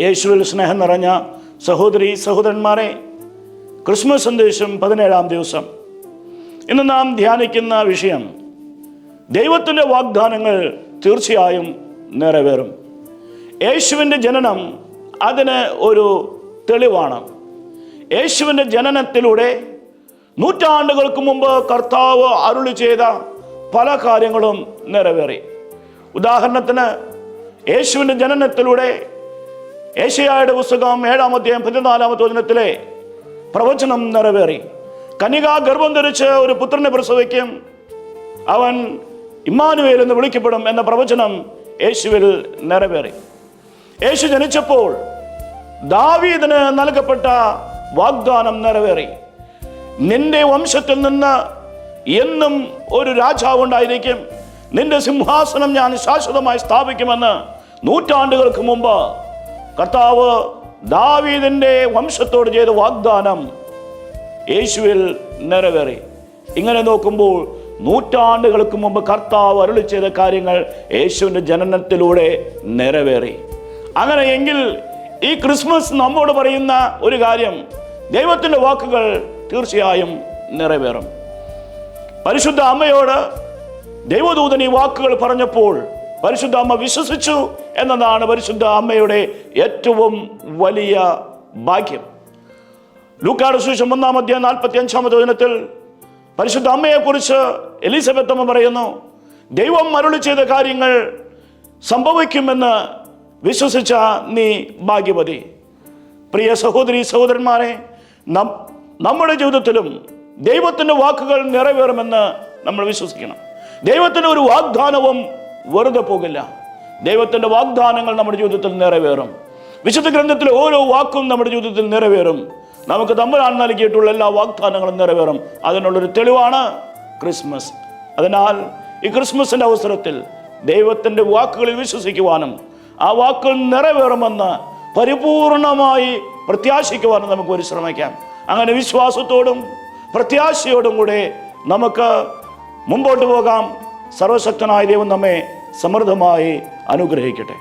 യേശുവിൽ സ്നേഹം നിറഞ്ഞ സഹോദരി സഹോദരന്മാരെ, ക്രിസ്മസ് സന്ദേശം 17-ാം ദിവസം. ഇന്ന് നാം ധ്യാനിക്കുന്ന വിഷയം ദൈവത്തിൻ്റെ വാഗ്ദാനങ്ങൾ തീർച്ചയായും നിറവേറും. യേശുവിൻ്റെ ജനനം അതിന് ഒരു തെളിവാണ്. യേശുവിൻ്റെ ജനനത്തിലൂടെ നൂറ്റാണ്ടുകൾക്ക് മുമ്പ് കർത്താവ് അരുളി ചെയ്ത പല കാര്യങ്ങളും നിറവേറി. ഉദാഹരണത്തിന്, യേശുവിൻ്റെ ജനനത്തിലൂടെ ഏശയ്യായുടെ പുസ്തകം 7-ാം അധ്യായം 14-ാമത്തെ വചനത്തിലെ പ്രവചനം നിറവേറി. കന്യക ഗർഭം ധരിച്ച് ഒരു പുത്രനെ പ്രസവിക്കും, അവൻ ഇമ്മാനുവേൽ എന്ന് വിളിക്കപ്പെടും എന്ന പ്രവചനം യേശുവിൽ നിറവേറി. യേശു ജനിച്ചപ്പോൾ ദാവീദിന് നൽകപ്പെട്ട വാഗ്ദാനം നിറവേറി. നിന്റെ വംശത്തിൽ നിന്ന് എന്നും ഒരു രാജാവ് ഉണ്ടായിരിക്കും, നിന്റെ സിംഹാസനം ഞാൻ ശാശ്വതമായി സ്ഥാപിക്കുമെന്ന് നൂറ്റാണ്ടുകൾക്ക് മുമ്പ് കർത്താവ് ദാവീദിന്റെ വംശത്തോട് ചെയ്ത വാഗ്ദാനം യേശുവിൽ നിറവേറി. ഇങ്ങനെ നോക്കുമ്പോൾ നൂറ്റാണ്ടുകൾക്ക് മുമ്പ് കർത്താവ് അരുളി ചെയ്ത കാര്യങ്ങൾ യേശുവിൻ്റെ ജനനത്തിലൂടെ നിറവേറി. അങ്ങനെയെങ്കിൽ ഈ ക്രിസ്മസ് നമ്മോട് പറയുന്ന ഒരു കാര്യം, ദൈവത്തിൻ്റെ വാക്കുകൾ തീർച്ചയായും നിറവേറും. പരിശുദ്ധ അമ്മയോട് ദൈവദൂതൻ ഈ വാക്കുകൾ പറഞ്ഞപ്പോൾ പരിശുദ്ധ അമ്മ വിശ്വസിച്ചു എന്നതാണ് പരിശുദ്ധ അമ്മയുടെ ഏറ്റവും വലിയ ഭാഗ്യം. ലൂക്കായുടെ സുവിശേഷം 1-ാം അധ്യായം 45-ാമത്തെ വചനത്തിൽ പരിശുദ്ധ അമ്മയെക്കുറിച്ച് എലിസബത്ത് അമ്മ പറയുന്നു, ദൈവം അരുളി ചെയ്ത കാര്യങ്ങൾ സംഭവിക്കുമെന്ന് വിശ്വസിച്ച നീ ഭാഗ്യവതി. പ്രിയ സഹോദരി സഹോദരന്മാരെ, നമ്മുടെ ജീവിതത്തിലും ദൈവത്തിൻ്റെ വാക്കുകൾ നിറവേറുമെന്ന് നമ്മൾ വിശ്വസിക്കണം. ദൈവത്തിൻ്റെ ഒരു വാഗ്ദാനവും വെറുതെ പോകില്ല. ദൈവത്തിൻ്റെ വാഗ്ദാനങ്ങൾ നമ്മുടെ ജീവിതത്തിൽ നിറവേറും. വിശുദ്ധ ഗ്രന്ഥത്തിലെ ഓരോ വാക്കും നമ്മുടെ ജീവിതത്തിൽ നിറവേറും. നമുക്ക് തമ്പുരാൻ നൽകിയിട്ടുള്ള എല്ലാ വാഗ്ദാനങ്ങളും നിറവേറും. അതിനുള്ളൊരു തെളിവാണ് ക്രിസ്മസ്. അതിനാൽ ഈ ക്രിസ്മസിൻ്റെ അവസരത്തിൽ ദൈവത്തിൻ്റെ വാക്കുകളിൽ വിശ്വസിക്കുവാനും ആ വാക്കുകൾ നിറവേറുമെന്ന് പരിപൂർണമായി പ്രത്യാശിക്കുവാനും നമുക്ക് പരിശ്രമിക്കാം. അങ്ങനെ വിശ്വാസത്തോടും പ്രത്യാശയോടും കൂടെ നമുക്ക് മുമ്പോട്ട് പോകാം. സർവശക്തനായ ദൈവം നമ്മെ സമൃദ്ധമായി അനുഗ്രഹിക്കട്ടെ.